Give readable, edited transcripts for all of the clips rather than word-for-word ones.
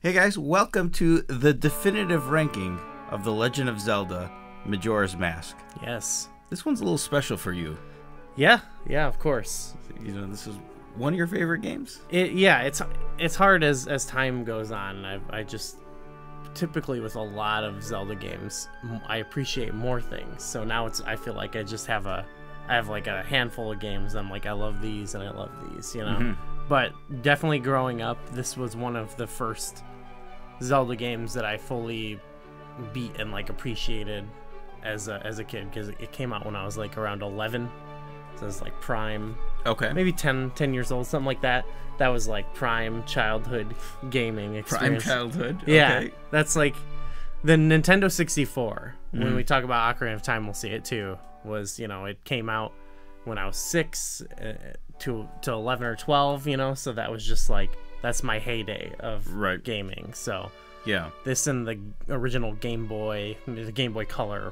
Hey guys, welcome to the definitive ranking of The Legend of Zelda Majora's Mask. Yes. This one's a little special for you. Yeah, of course. You know, this is one of your favorite games? It's hard as time goes on. I just typically with a lot of Zelda games, I appreciate more things. So now I feel like I have like a handful of games. I'm like, I love these and I love these, you know. Mm-hmm. But definitely growing up, this was one of the first Zelda games that I fully beat and like appreciated as a kid, because it came out when I was like around 11, so it was like prime. Okay. Maybe 10 years old, something like that. That was like prime childhood gaming experience. Prime childhood. Yeah, okay. That's like the Nintendo 64. When we talk about Ocarina of Time, we'll see it too. Was, you know, it came out when I was 6 to 11 or 12, you know, so that was just like, that's my heyday of gaming. So yeah, this and the original Game Boy, the Game Boy Color,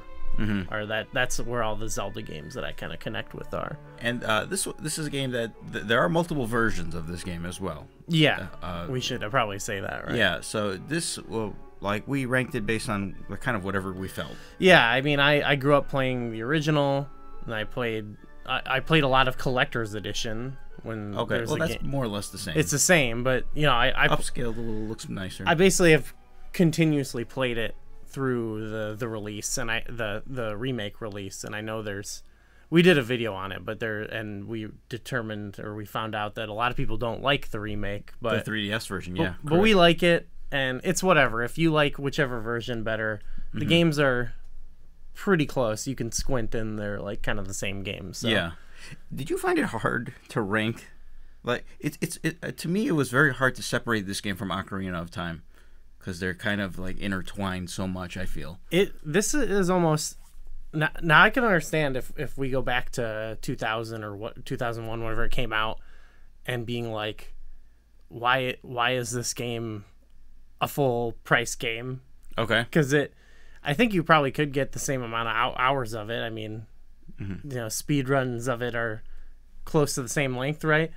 are that's where all the Zelda games that I kind of connect with are. And this is a game that there are multiple versions of this game as well. Yeah, we should probably say that, right? Yeah, so this will, like, we ranked it based on kind of whatever we felt. Yeah, I mean, I grew up playing the original, and I played a lot of Collector's Edition. When well, that's more or less the same. It's the same, but you know, I upscaled a little, looks nicer. I basically have continuously played it through the release and the remake release, and I know we did a video on it, but we determined, or we found out, that a lot of people don't like the remake, but the 3DS version, yeah. But we like it, and it's whatever. If you like whichever version better, the games are pretty close. You can squint and they're like kind of the same games. So. Yeah. Did you find it hard to rank? Like to me, it was very hard to separate this game from Ocarina of Time, because they're kind of like intertwined so much, I feel. This is almost now I can understand if we go back to 2000 or 2001, whenever it came out, and being like, why is this game a full price game? Okay. Because I think you probably could get the same amount of hours of it. I mean, you know, speed runs of it are close to the same length, right?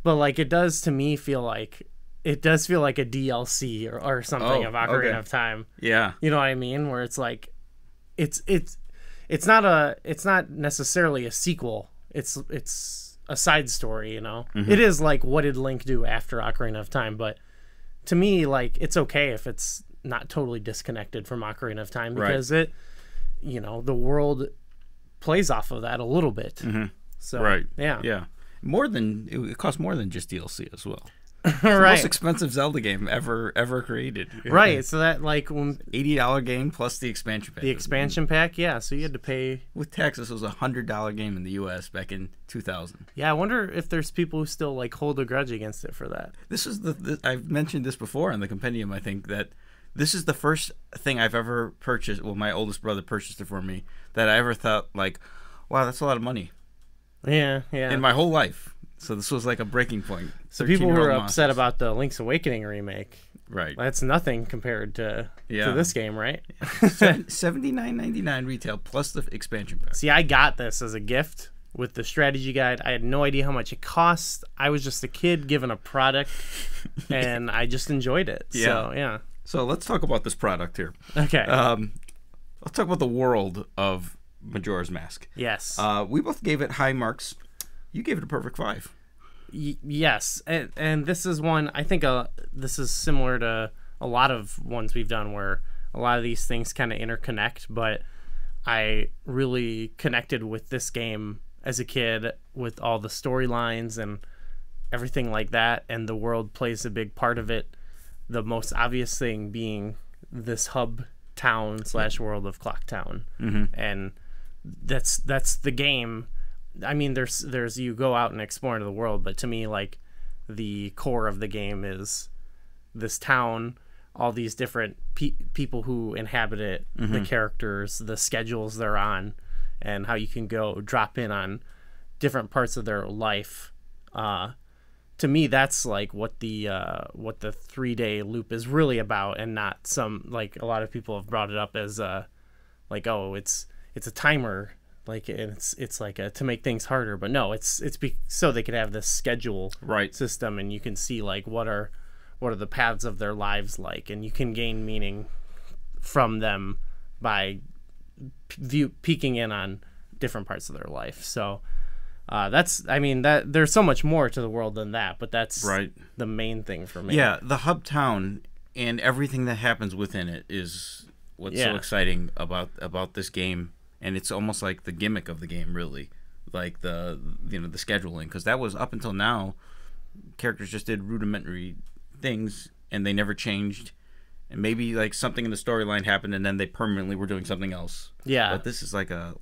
But like, it does to me feel like a DLC or something of Ocarina of Time. Yeah, you know what I mean? Where it's like, it's not necessarily a sequel. It's a side story, you know. It is like, what did Link do after Ocarina of Time? But to me, like, it's okay if it's not totally disconnected from Ocarina of Time, because you know, the world plays off of that a little bit. So yeah, it costs more than just DLC as well. It's the most expensive Zelda game ever created. Right, so that like $80 game plus the expansion pack. The expansion pack, yeah. So you had to pay with taxes. It was $100 game in the U.S. back in 2000. Yeah, I wonder if there's people who still like hold a grudge against it for that. This is I've mentioned this before in the compendium. I think that this is the first thing I've ever purchased. Well, my oldest brother purchased it for me, that I ever thought like, wow, that's a lot of money. Yeah. In my whole life. So this was like a breaking point. So people who are upset about the Link's Awakening remake, right? That's nothing compared to this game, right? $79.99 retail plus the expansion pack. See, I got this as a gift with the strategy guide. I had no idea how much it cost. I was just a kid given a product, and I just enjoyed it. Yeah. So yeah. So let's talk about this product here. Okay. Let's talk about the world of Majora's Mask. Yes. We both gave it high marks. You gave it a perfect 5. Yes, and this is one, I think this is similar to a lot of ones we've done, where a lot of these things kind of interconnect, but I really connected with this game as a kid with all the storylines and everything like that, and the world plays a big part of it. The most obvious thing being this hub town / world of Clock Town, and that's the game. I mean, there's you go out and explore into the world, but to me, like, the core of the game is this town, all these different people who inhabit it, the characters, the schedules they're on, and how you can go drop in on different parts of their life. To me, that's like what the 3-day loop is really about, and not some, like, a lot of people have brought it up as like, oh, it's a timer. Like, it's like to make things harder, but no, it's so they could have this schedule system, and you can see like what are what are the paths of their lives like, and you can gain meaning from them by peeking in on different parts of their life. So that there's so much more to the world than that, but that's the main thing for me. Yeah, the hub town and everything that happens within it is what's so exciting about this game, and it's almost like the gimmick of the game, really, like the scheduling, because that was up until now, characters just did rudimentary things and they never changed, and maybe like something in the storyline happened and then they permanently were doing something else. Yeah, but this is like a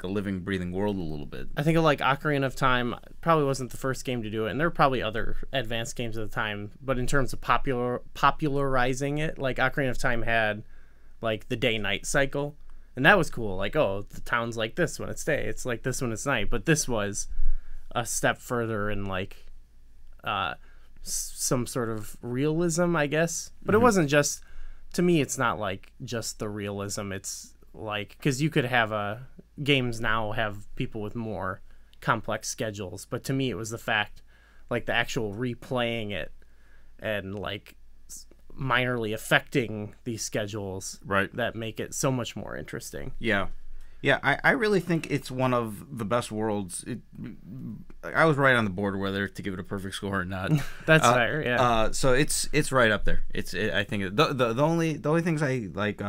living, breathing world a little bit. I think like Ocarina of Time probably wasn't the first game to do it, and there were probably other advanced games at the time, but in terms of popularizing it, like Ocarina of Time had like the day-night cycle, and that was cool. Like, oh, the town's like this when it's day, it's like this when it's night. But this was a step further in like some sort of realism, I guess. But it wasn't just, to me, it's not like just the realism. It's like, because you could have games now have people with more complex schedules, but to me it was the fact, like the actual replaying it and like minorly affecting these schedules that make it so much more interesting. I really think it's one of the best worlds. I was right on the border whether to give it a perfect score or not. That's fair. Yeah. So it's right up there. I think the only things I like.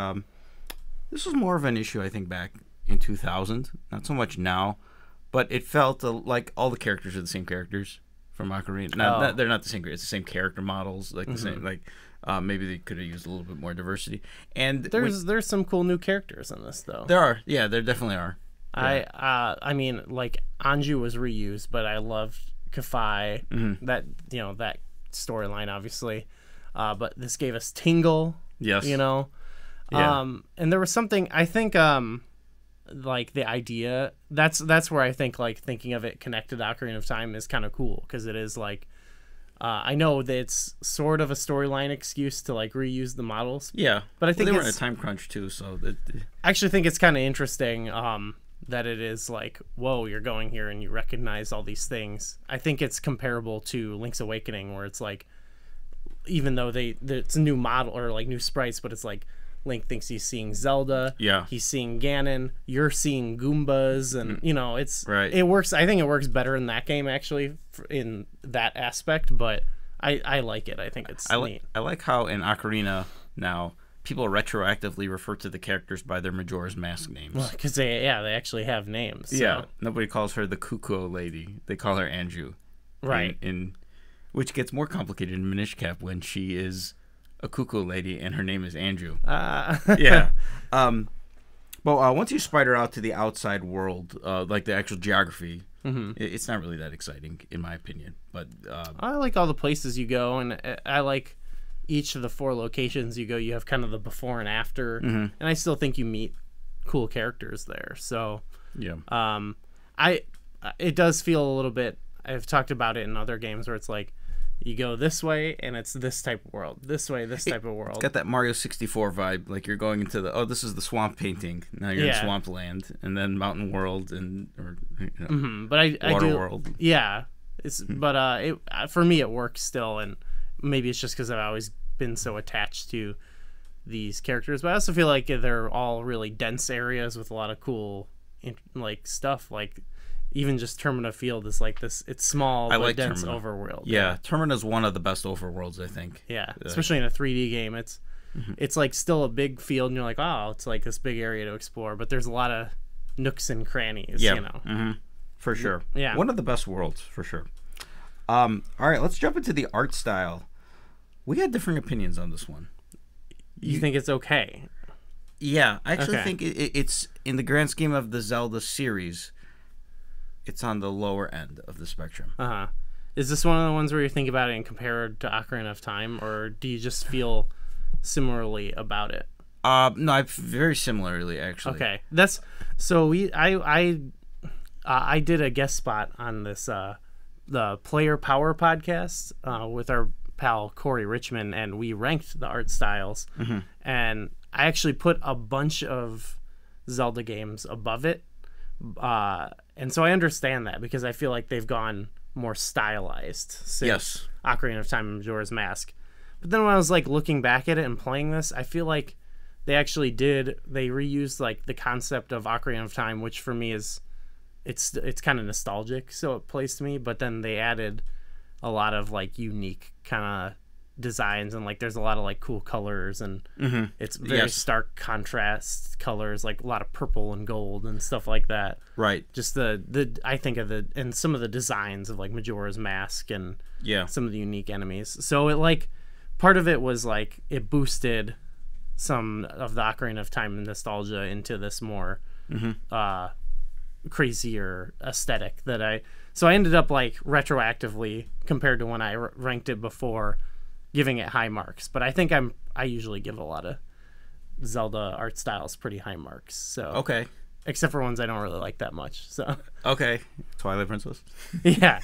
This was more of an issue, I think, back in 2000. Not so much now, but it felt like all the characters are the same characters from Ocarina. They're not the same. It's the same character models, like the same. Like maybe they could have used a little bit more diversity. And there's some cool new characters in this, though. There are. Yeah, there definitely are. Yeah. I mean, like Anju was reused, but I loved Kafai. That that storyline, obviously. But this gave us Tingle. Yes. Yeah. And there was something, I think, like the idea, that's where I think like thinking of it connected to Ocarina of Time is kind of cool, because it is like, I know that it's sort of a storyline excuse to like reuse the models. Yeah. But I think they were in a time crunch too, so I actually think it's kind of interesting that it is like, whoa, you're going here and you recognize all these things. I think it's comparable to Link's Awakening, where it's like, even though it's a new model or like new sprites, but it's like Link thinks he's seeing Zelda. Yeah. He's seeing Ganon. You're seeing Goombas, and it's right. It works. I think it works better in that game actually, in that aspect. But I like it. I think it's neat. I like how in Ocarina now people retroactively refer to the characters by their Majora's Mask names. Because they actually have names. So. Yeah. Nobody calls her the Cuckoo Lady. They call her Anju. Right. In which gets more complicated in Minish Cap when she is a cuckoo lady and her name is Anju. Yeah. But once you spider out to the outside world, like the actual geography, it's not really that exciting in my opinion. But I like all the places you go, and I like each of the 4 locations you go. You have kind of the before and after, and I still think you meet cool characters there. So yeah, it does feel a little bit. I've talked about it in other games where it's like, you go this way and it's this type of world. This way, this type of world. It's got that Mario 64 vibe. Like you're going into this is the swamp painting. Now you're in Swamp Land, and then Mountain World But I Water do, World. Yeah, but for me it works still, and maybe it's just because I've always been so attached to these characters. But I also feel like they're all really dense areas with a lot of cool like stuff. Like even just Termina Field is like this. It's small, but like dense Termina. Overworld. Yeah, Termina's one of the best overworlds, I think. Yeah, especially in a 3D game. It's like still a big field, and you're like, oh, it's like this big area to explore. But there's a lot of nooks and crannies. Yeah, for sure. Yeah, one of the best worlds for sure. All right, let's jump into the art style. We had differing opinions on this one. You think it's okay? Yeah, I actually think it's in the grand scheme of the Zelda series. It's on the lower end of the spectrum. Is this one of the ones where you think about it and compare it to Ocarina of Time, or do you just feel similarly about it? No, very similarly actually. Okay, that's so I did a guest spot on this the Player Power podcast with our pal Corey Richmond, and we ranked the art styles, and I actually put a bunch of Zelda games above it. And so I understand that, because I feel like they've gone more stylized since Ocarina of Time and Majora's Mask. But then when I was like looking back at it and playing this, I feel like they reused like the concept of Ocarina of Time, which for me is it's kind of nostalgic, so it plays to me. But then they added a lot of like unique kind of designs, and like there's a lot of like cool colors, and it's very stark contrast colors, like a lot of purple and gold and stuff like that. Right. Just the I think of and some of the designs of like Majora's Mask and some of the unique enemies. So it like part of it was like it boosted some of the Ocarina of Time nostalgia into this more crazier aesthetic so I ended up like retroactively compared to when I ranked it before giving it high marks. But I think I usually give a lot of Zelda art styles pretty high marks. So okay, except for ones I don't really like that much. So okay, Twilight Princess. yeah,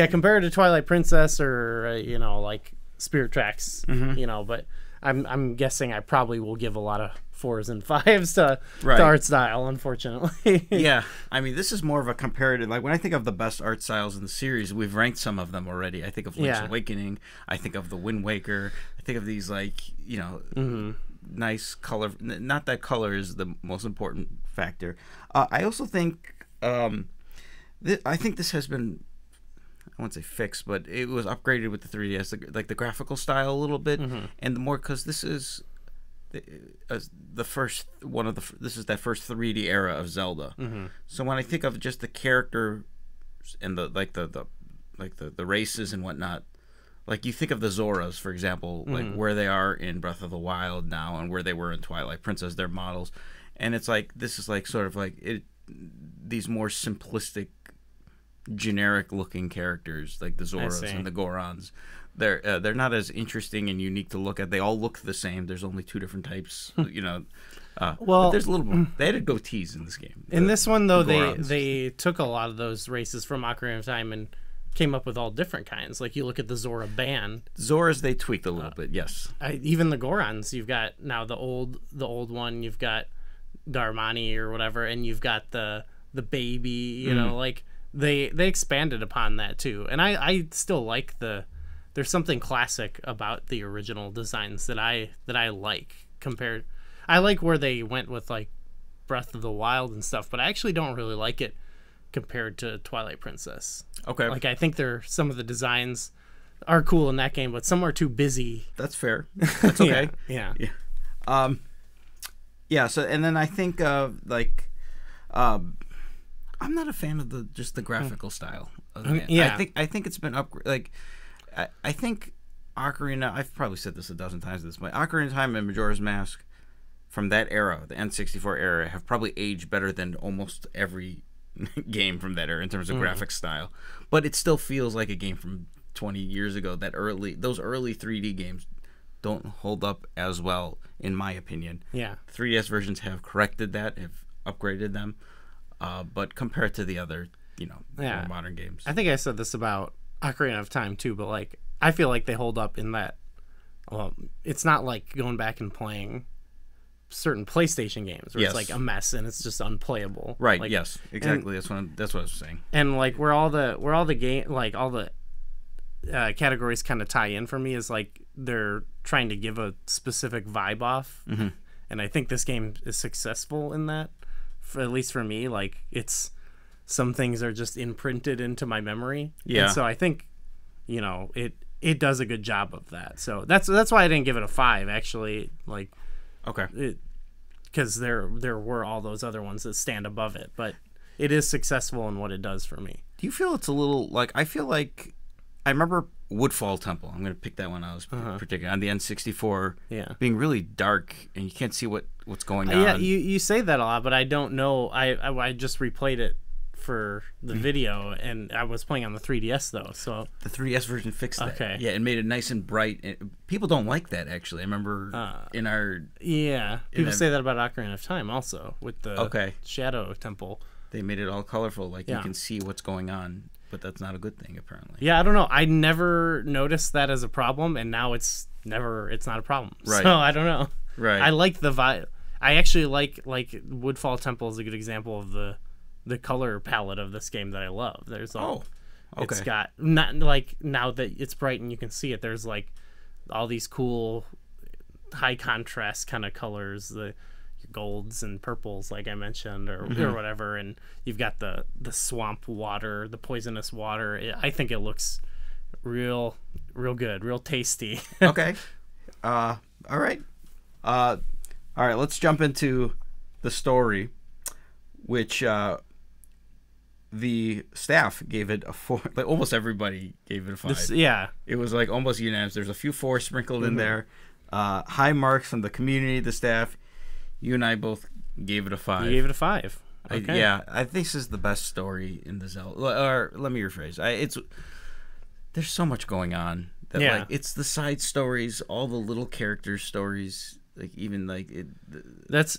compared to Twilight Princess or like Spirit Tracks, but I'm guessing I probably will give a lot of 4s and 5s to art style, unfortunately. Yeah, I mean, this is more of a comparative. Like when I think of the best art styles in the series, we've ranked some of them already. I think of Link's Awakening. I think of the Wind Waker. I think of these like nice color. Not that color is the most important factor. I also think I think this has been, I won't say fixed, but it was upgraded with the 3DS, like the graphical style a little bit, and the more, because this is the first one of the this is that first 3D era of Zelda. So when I think of just the character and the races and whatnot, like you think of the Zoras, for example, like where they are in Breath of the Wild now and where they were in Twilight Princess, their models, and it's like this is like sort of like these more simplistic, generic looking characters like the Zoras and the Gorons. They're not as interesting and unique to look at. They all look the same. There's only 2 different types, well, there's a little more. They added goatees in this game. In this one, though, they took a lot of those races from Ocarina of Time and came up with all different kinds. Like you look at the Zora band. Zoras they tweaked a little bit, yes. Even the Gorons, you've got now the old one. You've got Darmani or whatever, and you've got the baby. Like they expanded upon that too. And I still like there's something classic about the original designs that I like compared. I like where they went with like Breath of the Wild and stuff, but I actually don't really like it compared to Twilight Princess. Okay. Like I think some of the designs are cool in that game, but some are too busy. That's fair. That's okay. Yeah. Yeah. So and then I think I'm not a fan of the graphical style. I think it's been upgraded. Like I think Ocarina, I've probably said this a dozen times at this point, Ocarina of Time and Majora's Mask from that era, the N64 era, have probably aged better than almost every game from that era in terms of graphic style. But it still feels like a game from 20 years ago. Those early 3D games don't hold up as well, in my opinion. Yeah. 3DS versions have corrected that, have upgraded them. But compared to the other, more modern games. I think I said this about Ocarina of Time too, but like I feel like they hold up in that. Well, it's not like going back and playing certain PlayStation games where it's like a mess and it's just unplayable. Right. Like, yes. Exactly. That's what I was saying. And like where all the game, like all the categories kind of tie in for me is like they're trying to give a specific vibe off, and I think this game is successful in that. At least for me, like some things are just imprinted into my memory. Yeah. And so I think, it does a good job of that. So that's why I didn't give it a 5 actually. Like, okay. Because there were all those other ones that stand above it, but it is successful in what it does for me. Do you feel it's a little like, I feel like I remember Woodfall Temple. I'm going to pick that one. I was particular on the N64 being really dark and you can't see what's going on. Yeah, you say that a lot, but I don't know. I just replayed it for the video, and I was playing on the 3DS though. So the 3DS version fixed that. Okay. Yeah, it made it nice and bright. People don't like that actually. I remember in our people say that about Ocarina of Time also with the Shadow Temple. They made it all colorful, like you can see what's going on. But that's not a good thing, apparently. Yeah, I don't know. I never noticed that as a problem, and now it's not a problem. Right. So I don't know. Right. I like the vibe. I actually like Woodfall Temple is a good example of the color palette of this game that I love. There's it's got not like now that it's bright and you can see it. There's like all these cool high contrast kind of colors, the golds and purples, like I mentioned, or whatever, and you've got the swamp water, the poisonous water. I think it looks real good, real tasty. Okay. All right. Let's jump into the story, which the staff gave it a 4. Like almost everybody gave it a 5. It was like almost unanimous. There's a few 4s sprinkled in there. High marks from the community, the staff. You and I both gave it a 5. You gave it a 5. Okay. I think this is the best story in the Zelda. Or let me rephrase. There's so much going on that like it's the side stories, all the little characters' stories, like even like it. That's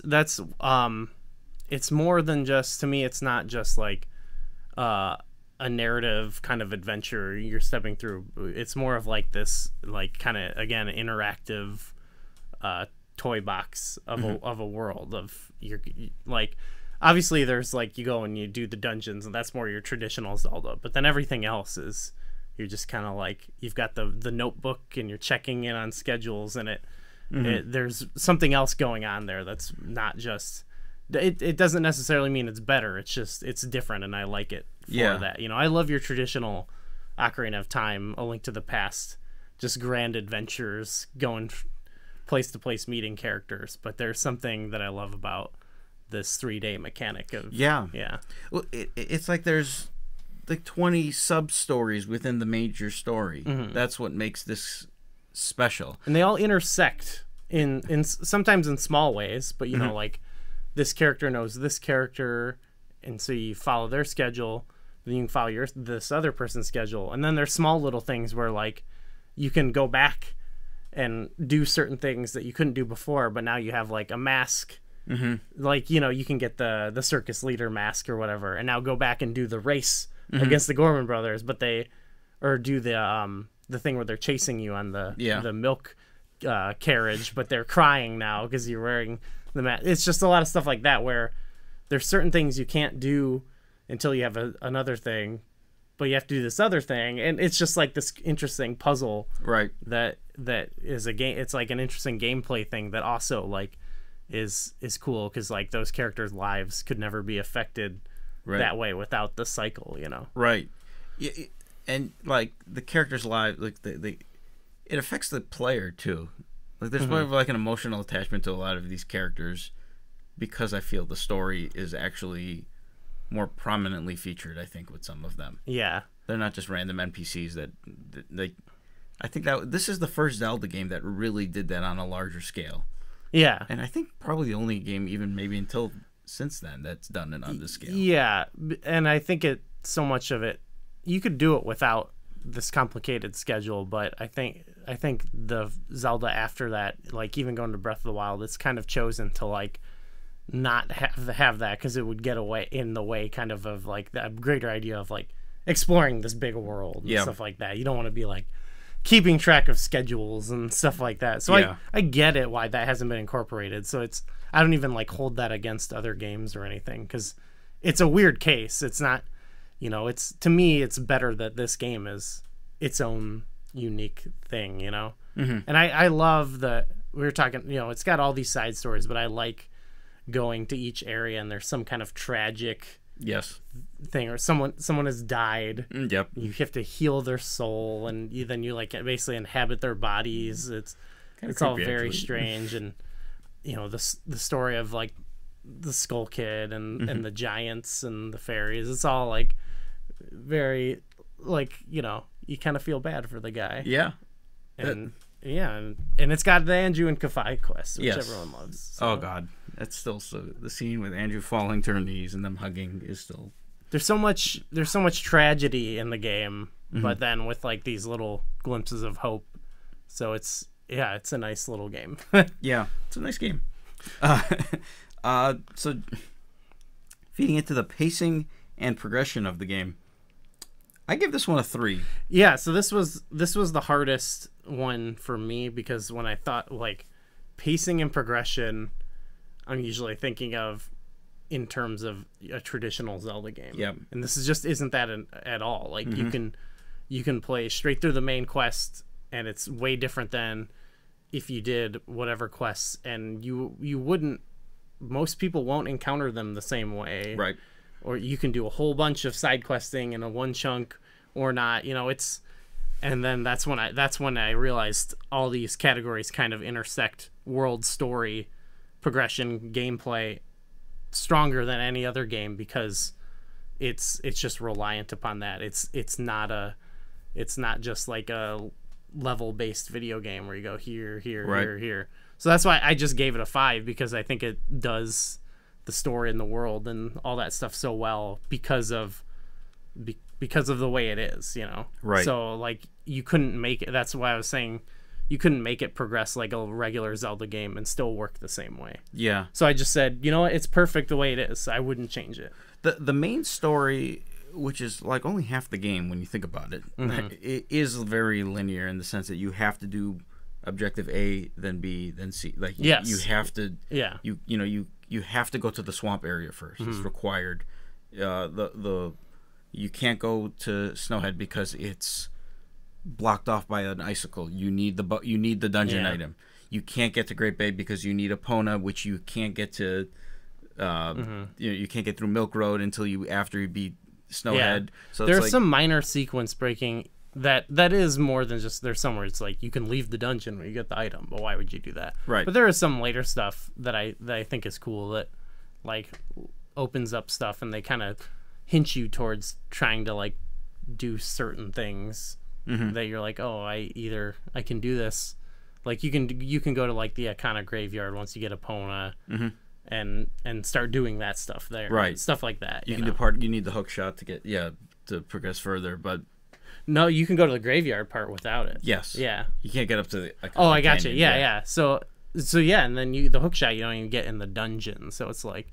it's more than just, to me, it's not just like a narrative kind of adventure you're stepping through. It's more of like this, like kind of, again, interactive toy box of a world of your, like, obviously there's like, you go and you do the dungeons and that's more your traditional Zelda, but then everything else is, you're just kind of like, you've got the notebook and you're checking in on schedules, and there's something else going on there that's not just, it doesn't necessarily mean it's better, it's just, it's different, and I like it for that. You know, I love your traditional Ocarina of Time, A Link to the Past, just grand adventures, going place to place, meeting characters, but there's something that I love about this 3-day mechanic of well, it's like there's like 20 sub stories within the major story. That's what makes this special, and they all intersect in sometimes in small ways, but you know, like this character knows this character, and so you follow their schedule, then you can follow this other person's schedule, and then there's small little things where like you can go back and do certain things that you couldn't do before, but now you have like a mask. Like, you know, you can get the circus leader mask or whatever, and now go back and do the race against the Gorman brothers, but do the thing where they're chasing you on the milk carriage, but they're crying now because you're wearing the mask. It's just a lot of stuff like that where there's certain things you can't do until you have another thing, but you have to do this other thing, and it's just like this interesting puzzle, right? That is a game. It's like an interesting gameplay thing that also like is cool, because like those characters' lives could never be affected that way without the cycle, you know? Right. Yeah, and like the characters' lives, like it affects the player too. Like there's more of like an emotional attachment to a lot of these characters, because I feel the story is actually more prominently featured, I think, with some of them. Yeah. They're not just random NPCs that I think that this is the first Zelda game that really did that on a larger scale. Yeah. And I think probably the only game, even maybe until since then, that's done it on this scale. Yeah. And I think so much of it, you could do it without this complicated schedule, but I think the Zelda after that, like even going to Breath of the Wild, it's kind of chosen to like not have that, because it would get in the way kind of like the greater idea of like exploring this big world and stuff like that. You don't want to be like keeping track of schedules and stuff like that. So I get it why that hasn't been incorporated. So I don't even like hold that against other games or anything, because it's a weird case. It's not, you know, to me, it's better that this game is its own unique thing, you know? And I love that we were talking, you know, it's got all these side stories, but I like going to each area and there's some kind of tragic thing, or someone has died. You have to heal their soul, and then you like basically inhabit their bodies. It's all very strange. And you know, the story of like the Skull Kid and the giants and the fairies, it's all like very like, you know, you kind of feel bad for the guy. And it's got the Andrew and Kafai quest, which everyone loves. So. Oh god, that's still the scene with Andrew falling to her knees and them hugging is still. There's so much tragedy in the game, but then with like these little glimpses of hope. So it's a nice little game. Yeah, it's a nice game. So feeding into the pacing and progression of the game, I give this one a 3. Yeah, so this was the hardest one for me, because when I thought like pacing and progression, I'm usually thinking of in terms of a traditional Zelda game. Yeah. And this isn't that at all. Like you can play straight through the main quest and it's way different than if you did whatever quests, and you wouldn't. Most people won't encounter them the same way, right? Or you can do a whole bunch of side questing in a one chunk, or not. You know, it's. And then that's when I realized all these categories kind of intersect: world, story, progression, gameplay, stronger than any other game, because it's just reliant upon that. It's not just like a level based video game where you go here, here. So that's why I just gave it a 5, because I think it does the story and the world and all that stuff so well because of the way it is, you know. Right. So like you couldn't make it. That's why I was saying you couldn't make it progress like a regular Zelda game and still work the same way. Yeah. So I just said, you know what, it's perfect the way it is. I wouldn't change it. The main story, which is like only half the game when you think about it, it is very linear in the sense that you have to do objective A, then B, then C. Like yes. you have to. Yeah. You have to go to the swamp area first. It's required. You can't go to Snowhead because it's blocked off by an icicle. You need the dungeon item. You can't get to Great Bay because you need Epona, which you can't get to. You can't get through Milk Road until after you beat Snowhead. Yeah. So there's some minor sequence breaking that is more than just, there's somewhere it's like you can leave the dungeon when you get the item, but why would you do that? Right. But there is some later stuff that I think is cool that like opens up stuff, and they kind of hint you towards trying to like do certain things that you're like, oh, I can do this. Like you can go to like the Iconic Graveyard once you get Epona. And start doing that stuff there, right? Stuff like that. You need the hook shot to get to progress further, but no, you can go to the graveyard part without it. Yes. Yeah. You can't get up to the. I got you. Yeah. So yeah, and then the hook shot you don't even get in the dungeon, so it's like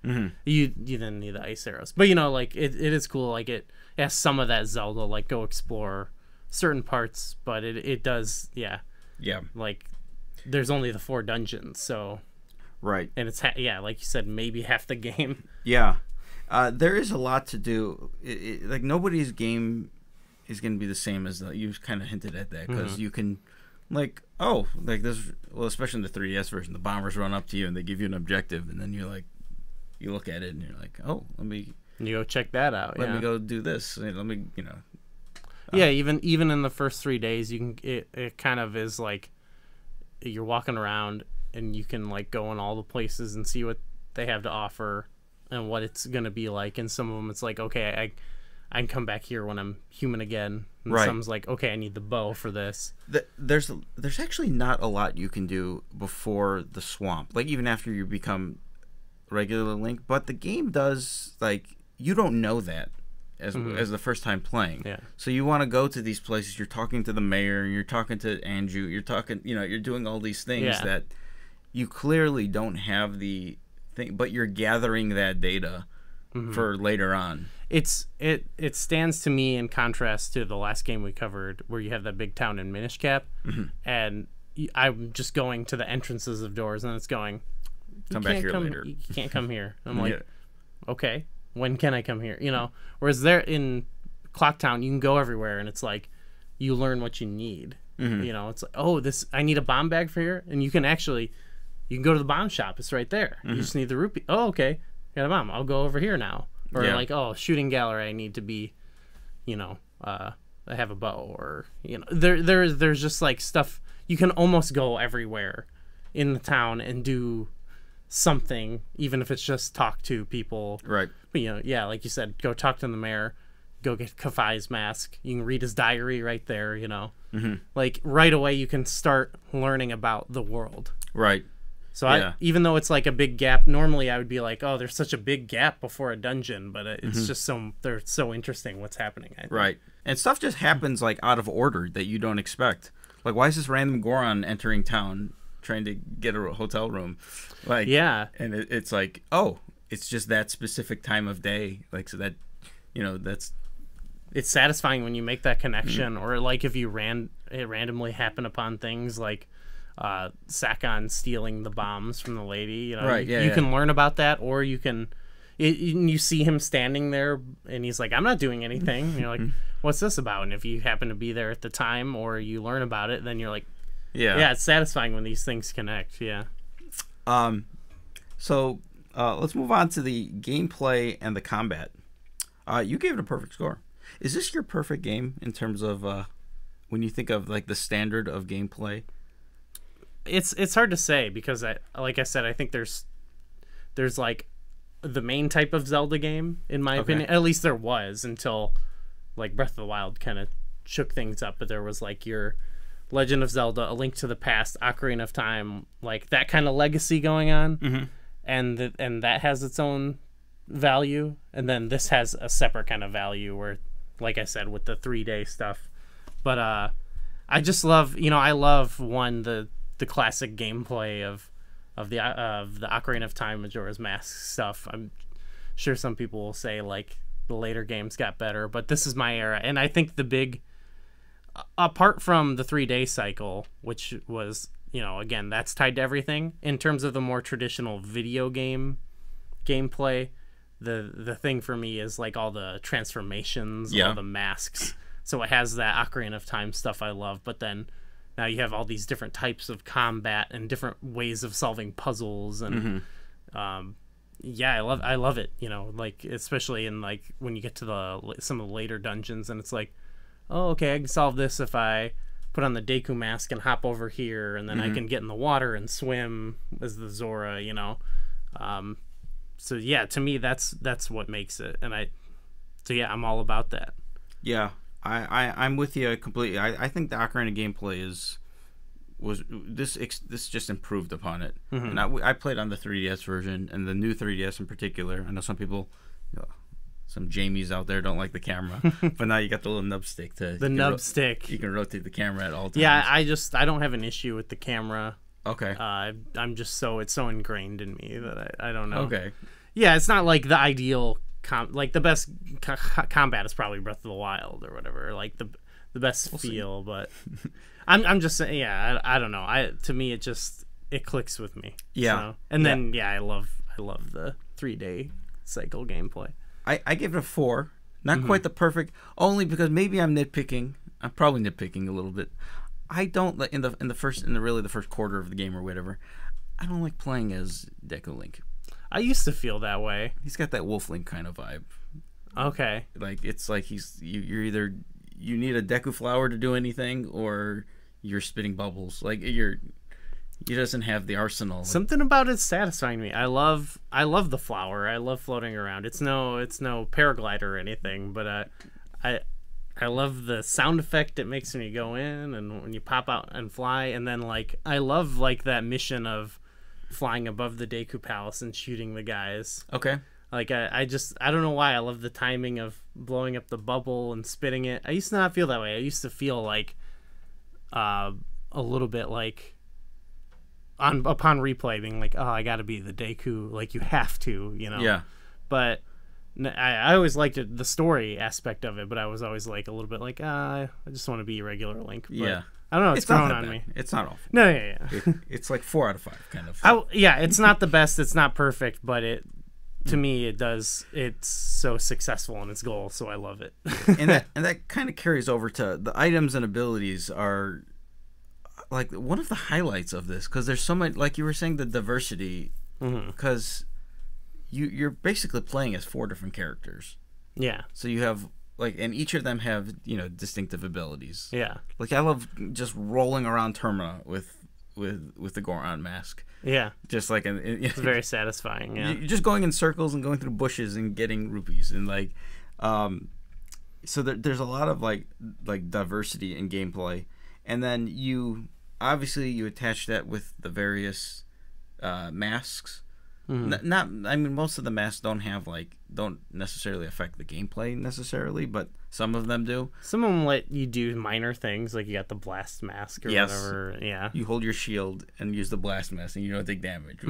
you then need the ice arrows. But like it is cool. Like it has some of that Zelda, like go explore certain parts, but it does like there's only the 4 dungeons, so. Right. And it's, like you said, maybe half the game. Yeah. There is a lot to do. Like, nobody's game is going to be the same as you kind of hinted at that, because you can, like, this, well, especially in the 3DS version, the bombers run up to you and they give you an objective, and then you're like, you look at it and you're like, oh, let me. You go check that out. Let me go do this. Let me, Yeah, even in the first 3 days, you can. It kind of is like you're walking around, and you can like go in all the places and see what they have to offer and what it's gonna be like. And some of them, it's like, okay, I can come back here when I'm human again. And right. Some's like, okay, I need the bow for this. There's actually not a lot you can do before the swamp. Like even after you become regular Link, but the game does, like, you don't know that as the first time playing. Yeah. So you want to go to these places. You're talking to the mayor. You're talking to Anju. You're talking. You're doing all these things that you clearly don't have the thing, but you're gathering that data for later on. It stands to me in contrast to the last game we covered, where you have that big town in Minish Cap, and I'm just going to the entrances of doors, and it's going, come back here later. You can't come here. I'm like, okay, when can I come here? Whereas there in Clocktown, you can go everywhere, and it's like you learn what you need. It's like, oh, I need a bomb bag for here, and you can go to the bomb shop. It's right there. You just need the rupee. Oh, okay, got a bomb. I'll go over here now. Or like, oh, shooting gallery. I need to be, I have a bow, or there's just like stuff. You can almost go everywhere in the town and do something, even if it's just talk to people. Right. But like you said, go talk to the mayor. Go get Kafai's mask. You can read his diary right there. Like right away you can start learning about the world. Right. So even though it's like a big gap, normally I would be like, oh, there's such a big gap before a dungeon, but it's just they're so interesting what's happening. I think. Right. And stuff just happens like out of order that you don't expect. Like, why is this random Goron entering town trying to get a hotel room? Like, and it's like, oh, it's just that specific time of day. Like, so that, that's. It's satisfying when you make that connection, or like if you randomly happen upon things like Sakon stealing the bombs from the lady. Right, you can learn about that, or you can you see him standing there and he's like, I'm not doing anything, and you're like, what's this about? And if you happen to be there at the time or you learn about it, then you're like, yeah, it's satisfying when these things connect. Yeah. So let's move on to the gameplay and the combat. You gave it a perfect score. Is this your perfect game in terms of when you think of like the standard of gameplay? It's hard to say because like I said, I think there's like the main type of Zelda game in my opinion. At least there was until like Breath of the Wild kind of shook things up. But there was like your Legend of Zelda, A Link to the Past, Ocarina of Time, like that kind of legacy going on, and that has its own value. And then this has a separate kind of value where, like I said, with the 3-day stuff. But I just love, I love the classic gameplay of the Ocarina of Time, Majora's Mask stuff. I'm sure some people will say like the later games got better, but this is my era. And I think the big, apart from the 3-day cycle, which was, again, that's tied to everything, in terms of the more traditional video game gameplay, the thing for me is like all the transformations, all the masks. So it has that Ocarina of Time stuff I love, but then now you have all these different types of combat and different ways of solving puzzles, and I love it. Like especially in like when you get to some of the later dungeons, and it's like, oh, okay, I can solve this if I put on the Deku mask and hop over here, and then I can get in the water and swim as the Zora. So yeah, to me that's what makes it, and I'm all about that. Yeah. I'm with you completely. I think the Ocarina gameplay was this just improved upon it. And I played on the 3DS version and the new 3DS in particular. I know some people, some Jamies out there don't like the camera, but now you got the little nub stick stick. You can rotate the camera at all times. Yeah, I don't have an issue with the camera. Okay. I'm just it's so ingrained in me that I don't know. Okay. Yeah, it's not like the ideal. Like the best combat is probably Breath of the Wild or whatever, like the best feel, but I'm just saying, I don't know, to me it clicks with me. Then I love the 3-day cycle gameplay. I give it a 4, not quite the perfect, only because maybe I'm nitpicking. I'm probably nitpicking a little bit. I don't in the first quarter of the game or whatever, I don't like playing as Deku Link. I used to feel that way. He's got that Wolf Link kind of vibe. Okay. Like it's like you're either you need a Deku flower to do anything, or you're spitting bubbles. Like he doesn't have the arsenal. Something about it's satisfying me. I love the flower. I love floating around. It's no paraglider or anything, but I love the sound effect it makes when you go in and when you pop out and fly, and then like I love like that mission of flying above the Deku Palace and shooting the guys. Okay. Like I don't know why I love the timing of blowing up the bubble and spitting it. I used to not feel that way. I used to feel like a little bit like upon replay being like, oh, I got to be the Deku, like you have to, Yeah. But I always liked the story aspect of it, but I was always like a little bit like, I just want to be a regular Link. But yeah. I don't know. It's growing on me. It's not awful. No, yeah. It's like 4 out of 5, kind of. It's not the best. It's not perfect, but to me, it does. It's so successful in its goal, so I love it. and that kind of carries over to the items and abilities are like one of the highlights of this, because there's so much, like you were saying, the diversity. Because you're basically playing as 4 different characters. Yeah. So you have. And each of them have, distinctive abilities. Yeah. Like, I love just rolling around Termina with the Goron mask. Yeah. Just like... It's very satisfying, yeah. You're just going in circles and going through bushes and getting rupees. And, so there's a lot of, like diversity in gameplay. And then you attach that with the various masks. Most of the masks don't necessarily affect the gameplay necessarily, but some of them do. Some of them let you do minor things, like you got the blast mask or whatever. Yeah. You hold your shield and use the blast mask, and you don't take damage.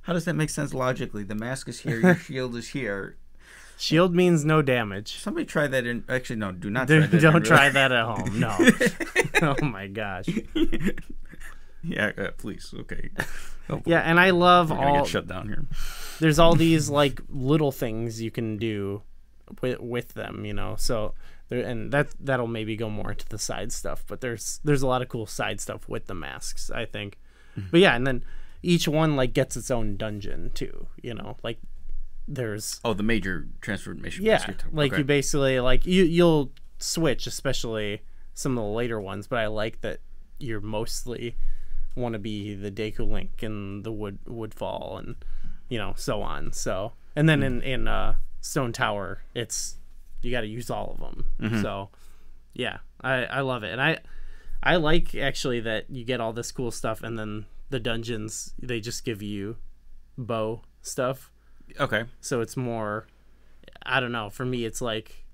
How does that make sense logically? The mask is here, your shield is here. Shield means no damage. Somebody try that in. Actually, no, do not try that. Don't try that at home. No. Oh my gosh. Yeah, please. Okay. Yeah, and I love all. Get shut down here. There's all these like little things you can do with them, So there, and that'll maybe go more into the side stuff. But there's a lot of cool side stuff with the masks, I think. But yeah, and then each one like gets its own dungeon too. You know, like there's the major transformation. Yeah, like you basically like you'll switch, especially some of the later ones. But I like that you're mostly want to be the Deku Link and the Woodfall and so on. So and then in Stone Tower, it's you got to use all of them. So yeah, I love it, and I like actually that you get all this cool stuff, and then the dungeons they just give you bow stuff. Okay. So it's more, I don't know. For me, it's like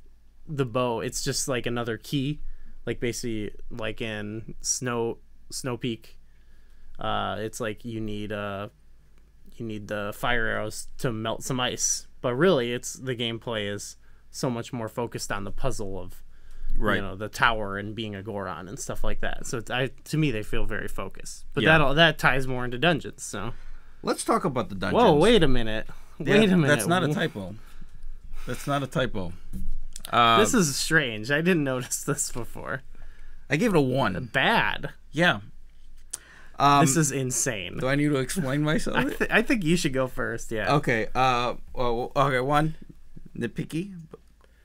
the bow. It's just like another key, like basically like in Snow Peak. It's like you need the fire arrows to melt some ice, but really, it's the gameplay is so much more focused on the puzzle of the tower and being a Goron and stuff like that. So to me, they feel very focused. But that ties more into dungeons. So let's talk about the dungeons. Whoa, wait a minute. Wait a minute. That's not a typo. That's not a typo. This is strange. I didn't notice this before. I gave it a 1. Bad. Yeah. This is insane. Do I need to explain myself? I think you should go first. Yeah. Okay. Okay. 1, nitpicky.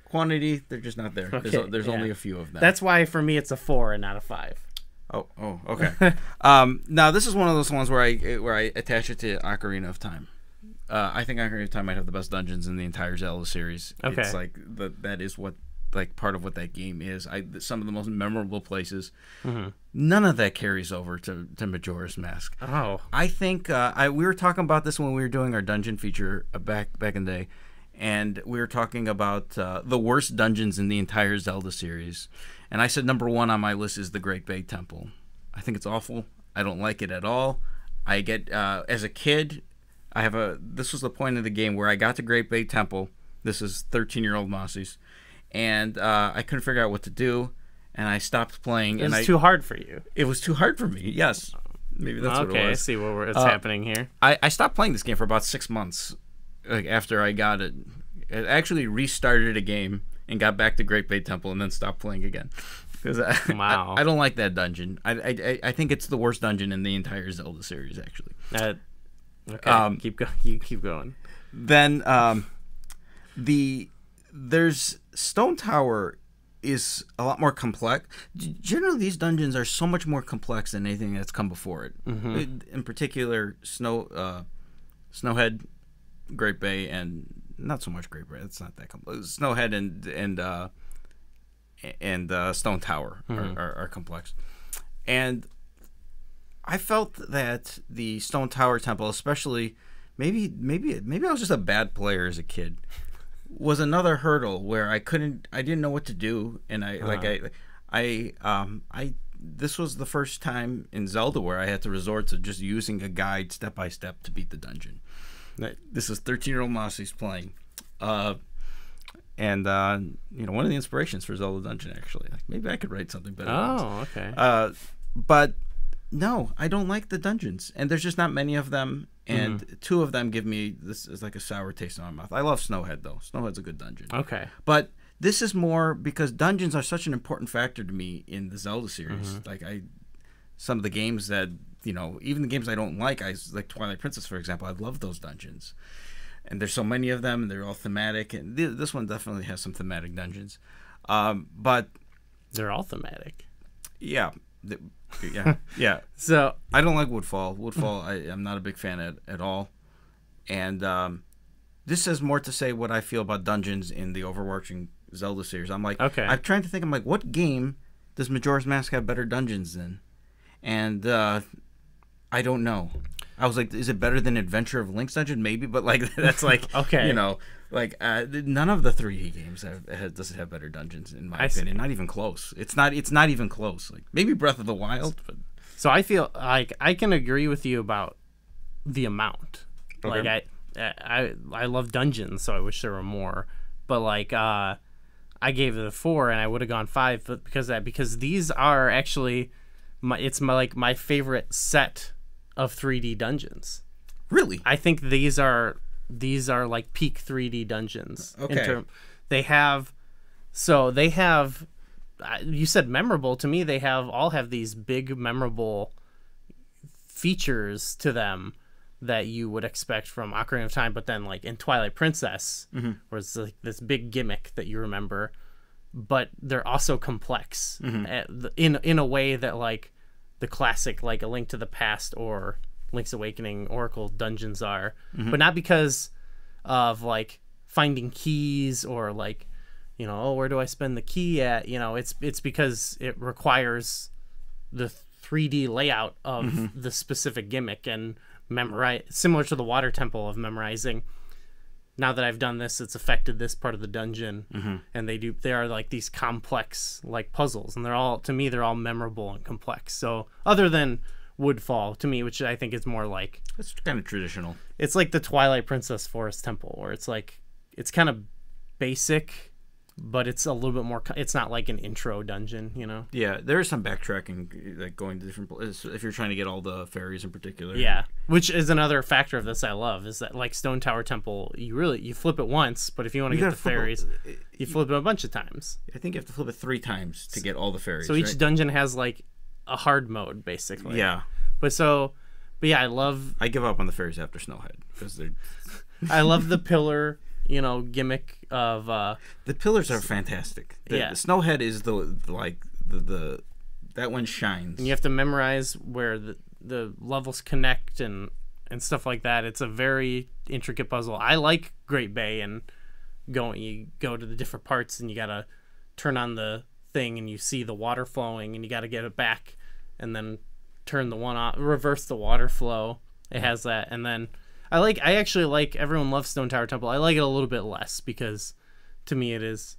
Quantity, they're just not there. Okay, there's only a few of them. That's why for me it's a 4 and not a 5. Oh, okay. Now this is one of those ones where I attach it to Ocarina of Time. I think Ocarina of Time might have the best dungeons in the entire Zelda series. Okay. It's like that is what like part of what that game is. Some of the most memorable places. None of that carries over to Majora's Mask. Oh. I think we were talking about this when we were doing our dungeon feature back in the day. And we were talking about the worst dungeons in the entire Zelda series. And I said number 1 on my list is the Great Bay Temple. I think it's awful. I don't like it at all. I get, as a kid, this was the point of the game where I got to Great Bay Temple. This is 13-year-old Mossies. And I couldn't figure out what to do. And I stopped playing. It was too hard for you. It was too hard for me, yes. Maybe that's what it was. Okay, I see what's happening here. I stopped playing this game for about 6 months. Like after I got it, it actually restarted a game and got back to Great Bay Temple and then stopped playing again because wow. I don't like that dungeon. I think it's the worst dungeon in the entire Zelda series actually. Okay, keep going. Then there's Stone Tower is a lot more complex. Generally, these dungeons are so much more complex than anything that's come before it. In particular, Snowhead. Great Bay and not so much Great Bay. It's not that complex. Snowhead and Stone Tower are complex, and I felt that the Stone Tower Temple, especially, maybe I was just a bad player as a kid, was another hurdle where I didn't know what to do, and this was the first time in Zelda where I had to resort to just using a guide step by step to beat the dungeon. This is 13-year-old Mossies playing, and one of the inspirations for Zelda Dungeon actually. Like, maybe I could write something better. Oh, okay. But no, I don't like the dungeons, and there's just not many of them. And 2 of them give me this is like a sour taste in my mouth. I love Snowhead though. Snowhead's a good dungeon. Okay. But this is more because dungeons are such an important factor to me in the Zelda series. Like some of the games that. Even the games I don't like Twilight Princess, for example, I love those dungeons. And there's so many of them, and they're all thematic. And this one definitely has some thematic dungeons. But they're all thematic. Yeah. Yeah. So I don't like Woodfall. I'm not a big fan at all. And this has more to say what I feel about dungeons in the overarching Zelda series. I'm like, okay. I'm trying to think, what game does Majora's Mask have better dungeons than? And I don't know. I was like, is it better than Adventure of Link's Dungeon? Maybe, but like that's like okay. None of the 3D games doesn't have better dungeons in my opinion. Not even close. It's not even close. Like maybe Breath of the Wild, but so I feel like I can agree with you about the amount. Okay. Like I love dungeons, so I wish there were more. But like I gave it a 4, and I would have gone 5, but because these are actually. It's my favorite set of 3D dungeons. Really? I think these are like peak 3D dungeons. Okay. They have So they have, you said memorable. To me, they all have these big memorable features to them that you would expect from Ocarina of Time, but then like in Twilight Princess, where it's like this big gimmick that you remember, but they're also complex in a way that like the classic like A Link to the Past or Link's Awakening Oracle dungeons are, but not because of like finding keys or like, you know, oh, where do I spend the key at? You know, it's because it requires the 3D layout of the specific gimmick and memorize, similar to the water temple of memorizing. Now that I've done this, it's affected this part of the dungeon, and they are like these complex like puzzles, and to me they're all memorable and complex. So other than Woodfall, to me, which I think is more like, it's kind of traditional. It's like the Twilight Princess Forest Temple, where it's like it's kind of basic, but it's a little bit more. It's not like an intro dungeon, you know. Yeah, there is some backtracking, like going to different places if you're trying to get all the fairies in particular. Yeah, which is another factor of this I love, is that like Stone Tower Temple, you flip it once, but if you want to get the fairies, you flip it a bunch of times. I think you have to flip it 3 times to get all the fairies. So each dungeon has like a hard mode, basically. Yeah. But yeah, I give up on the fairies after Snowhead because they're. I love the pillar, you know, gimmick of the pillars are fantastic. The Snowhead is the that one shines. And you have to memorize where the levels connect and stuff like that. It's a very intricate puzzle. I like Great Bay, and you go to the different parts and you gotta turn on the thing and you see the water flowing and you gotta get it back and then turn the one on, reverse the water flow. It has that. And then I actually like, everyone loves Stone Tower Temple. I like it a little bit less because to me it is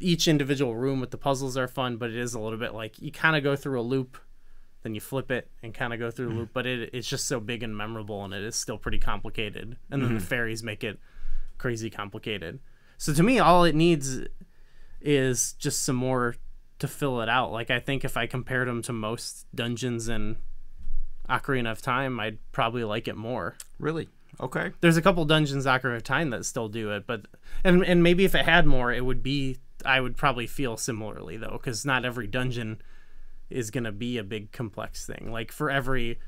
each individual room with the puzzles are fun, but it is a little bit like you kind of go through a loop, then you flip it and kind of go through a loop, but it's just so big and memorable, and it is still pretty complicated. And then the fairies make it crazy complicated. So to me, all it needs is just some more to fill it out. Like, I think if I compared them to most dungeons in Ocarina of Time, I'd probably like it more. Really? Okay. There's a couple dungeons Ocarina of Time that still do it, but and maybe if it had more, I would probably feel similarly though, because not every dungeon is gonna be a big complex thing. Like for every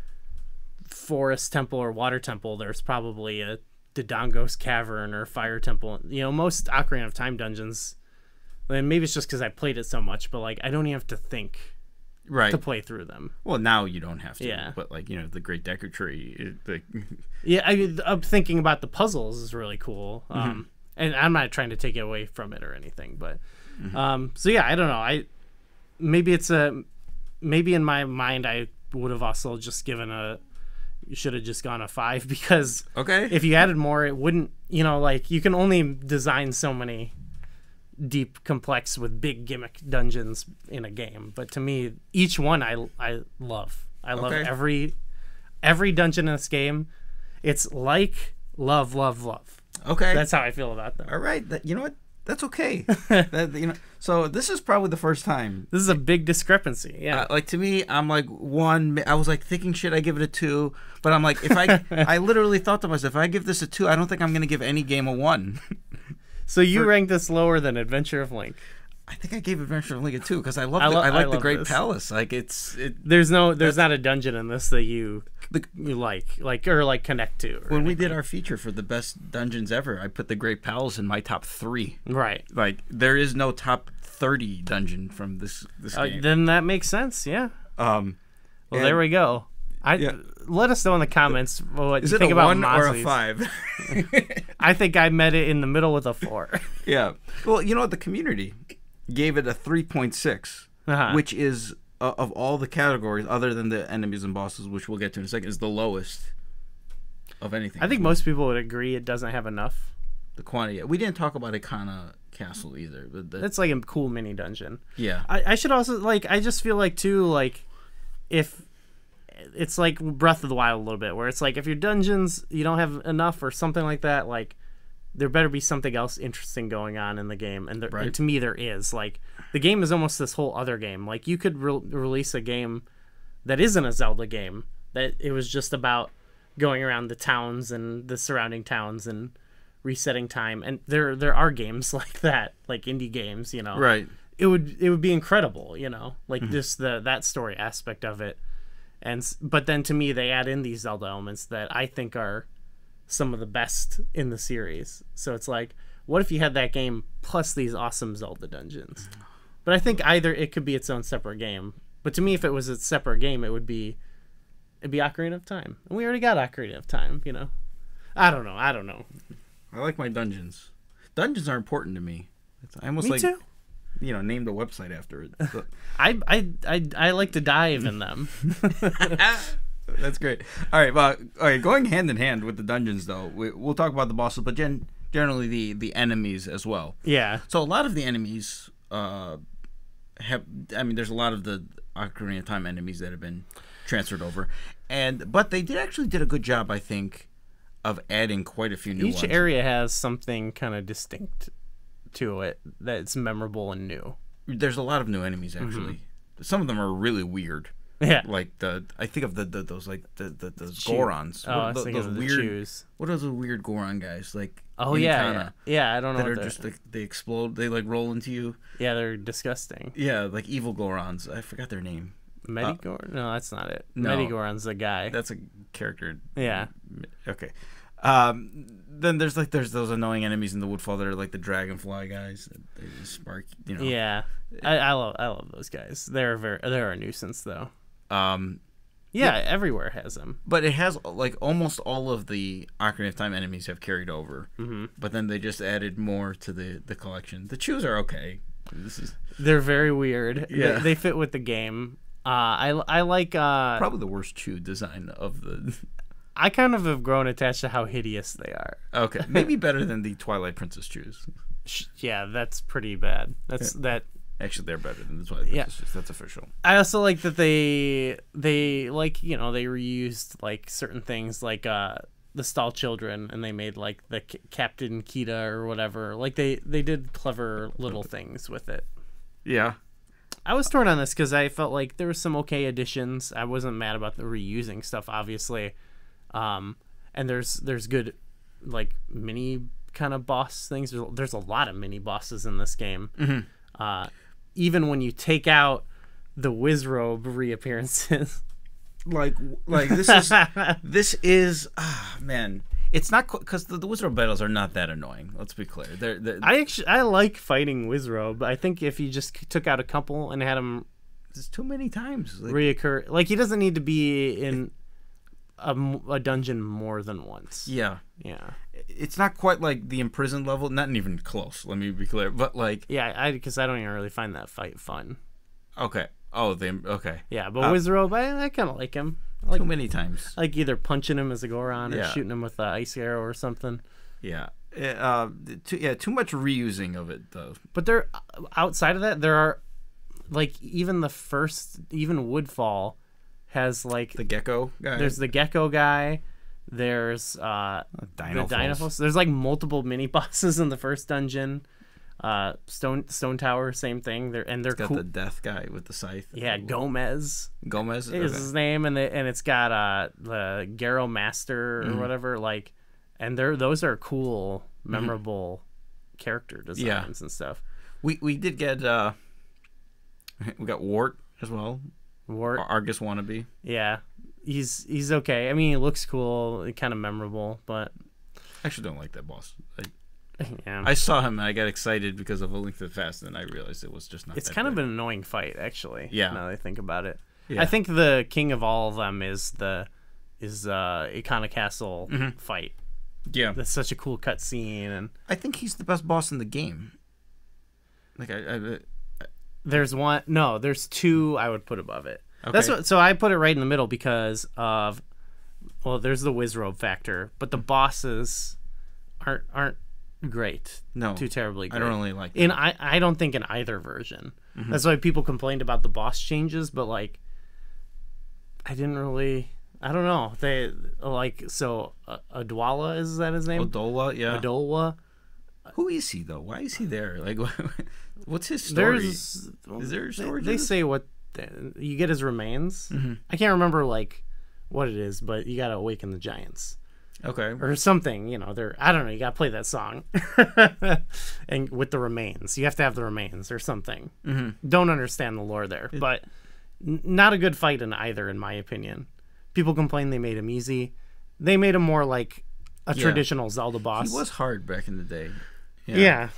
forest temple or water temple, there's probably a Dodongo's Cavern or Fire Temple. You know, most Ocarina of Time dungeons, and maybe it's just because I played it so much, but like I don't even have to think to play through them. Well, now you don't have to. Yeah. But like, you know, the Great Deku Tree. Yeah, I'm thinking about the puzzles is really cool. And I'm not trying to take it away from it or anything, but so yeah, I don't know. Maybe in my mind I would have also just should have just gone a 5, because if you added more, it wouldn't, you know, like you can only design so many deep, complex with big gimmick dungeons in a game, but to me each one I love. I love every dungeon in this game. It's like love. Okay, that's how I feel about them. All right, you know what? That's okay. So this is probably the first time. This is a big discrepancy. Yeah. Like to me, I'm like 1. I was like thinking, shit, I give it a 2, but I'm like, if I literally thought to myself, if I give this a 2, I don't think I'm gonna give any game a 1. So you ranked this lower than Adventure of Link. I think I gave Adventure of Link a 2 because I like the Great Palace. Like there's not a dungeon in this that you like connect to. When we did our feature for the best dungeons ever, I put the Great Palace in my top 3. Right. Like there is no top 30 dungeon from this game. Then that makes sense. Yeah. Well, there we go. Let us know in the comments what you think about Mosley's. Is it a 1 or a 5? I think I met it in the middle with a 4. Yeah. Well, you know what? The community gave it a 3.6, which is of all the categories other than the enemies and bosses, which we'll get to in a second, is the lowest of anything. I think most people would agree it doesn't have enough. The quantity. We didn't talk about Ikana Castle either. But it's like a cool mini dungeon. Yeah. I should also I just feel like too, like if it's like Breath of the Wild a little bit, where it's like if your dungeons you don't have enough or something like that, like there better be something else interesting going on in the game, and to me there is. Like the game is almost this whole other game. Like you could release a game that isn't a Zelda game, that it was just about going around the towns and the surrounding towns and resetting time, and there are games like that, like indie games, you know. Right. It would be incredible, you know, like just that story aspect of it. But then to me, they add in these Zelda elements that I think are some of the best in the series. So it's like, what if you had that game plus these awesome Zelda dungeons? But I think either it could be its own separate game. But to me, if it was a separate game, it'd be Ocarina of Time. And we already got Ocarina of Time, you know. I don't know. I like my dungeons. Dungeons are important to me. I almost me too. You know, named a website after it. I like to dive in them. That's great. All right, going hand in hand with the dungeons, though, we'll talk about the bosses, but generally the enemies as well. Yeah. So a lot of the enemies there's a lot of the Ocarina of Time enemies that have been transferred over, but they did a good job, I think, of adding quite a few new ones. Each area has something kind of distinct to it that's memorable and new. There's a lot of new enemies, actually. Some of them are really weird. Yeah, like I think of those Gorons. Those weird Chews. What are those weird Goron guys like? Yeah. I don't know. That are just like they explode. They like roll into you. Yeah, they're disgusting. Yeah, like evil Gorons. I forgot their name. Medigor? No, that's not it. No. Medigoron's the guy. That's a character. Yeah. Okay. Then there's those annoying enemies in the Woodfall that are like the dragonfly guys. They just spark, you know. Yeah, I love those guys. They're a nuisance though. Everywhere has them. But it has like almost all of the Ocarina of Time enemies have carried over. Mm-hmm. But then they just added more to the collection. The Chews are okay. They're very weird. Yeah. They fit with the game. I like probably the worst Chew design of the. I kind of have grown attached to how hideous they are. Okay, maybe better than the Twilight Princess Chews. Yeah, that's pretty bad. That. Actually, they're better than the Twilight Princess Chews. That's official. I also like that they like, you know, they reused like certain things like the Stall Children, and they made like the Captain Kita or whatever. Like they did clever little things with it. Yeah. I was torn on this because I felt like there were some okay additions. I wasn't mad about the reusing stuff, obviously. And there's good like mini kind of boss things. There's a lot of mini bosses in this game. Mm-hmm. Even when you take out the Wizrobe reappearances, like this is man. It's not because the Wizrobe battles are not that annoying. Let's be clear. I like fighting Wizrobe. I think if you just took out a couple and had him, there's too many times reoccur. Like he doesn't need to be in a dungeon more than once. Yeah. It's not quite like the imprisoned level. Not even close. Let me be clear. But like, because I don't even really find that fight fun. Okay. Okay. Yeah, but Wizrobe, I kind of like him. Too many times. Like either punching him as a Goron or shooting him with an ice arrow or something. Yeah. Too much reusing of it though. But there, outside of that, there are like even Woodfall has like the gecko guy. There's the gecko guy. There's the Dinofos. There's like multiple mini bosses in the first dungeon. Stone Tower, same thing. They're got cool. The death guy with the scythe. Yeah, Gomez is his name, and it's got the Garrow Master or whatever. Like, and those are cool, memorable character designs and stuff. We did get we got Wart as well. Wart, Argus wannabe. Yeah, he's okay. I mean, he looks cool, kind of memorable, but I actually don't like that boss. Yeah. I saw him and I got excited because of A Link to the Past, and I realized it was just not. It's kind of an annoying fight, actually. Yeah. Now that I think about it, yeah. I think the king of all of them is Ikana Castle fight. Yeah, that's such a cool cutscene, and I think he's the best boss in the game. Like there's one. No, there's two. I would put above it. Okay. So I put it right in the middle because of, well, there's the Wizrobe factor, but the bosses aren't great. No, too terribly great. I don't really like that. I don't think in either version. That's why people complained about the boss changes, but like I don't know. They like, so Adwala, is that his name? Adola, yeah. Adola. Who is he though? Why is he there? Like, what's his story? Is there a story? They say what you get his remains. I can't remember like what it is, but you gotta awaken the giants. Okay. Or something, you know, I don't know, you gotta play that song. And with the remains. You have to have the remains or something. Don't understand the lore there. But not a good fight in either, in my opinion. People complain they made him easy. They made him more like a traditional Zelda boss. He was hard back in the day. Yeah.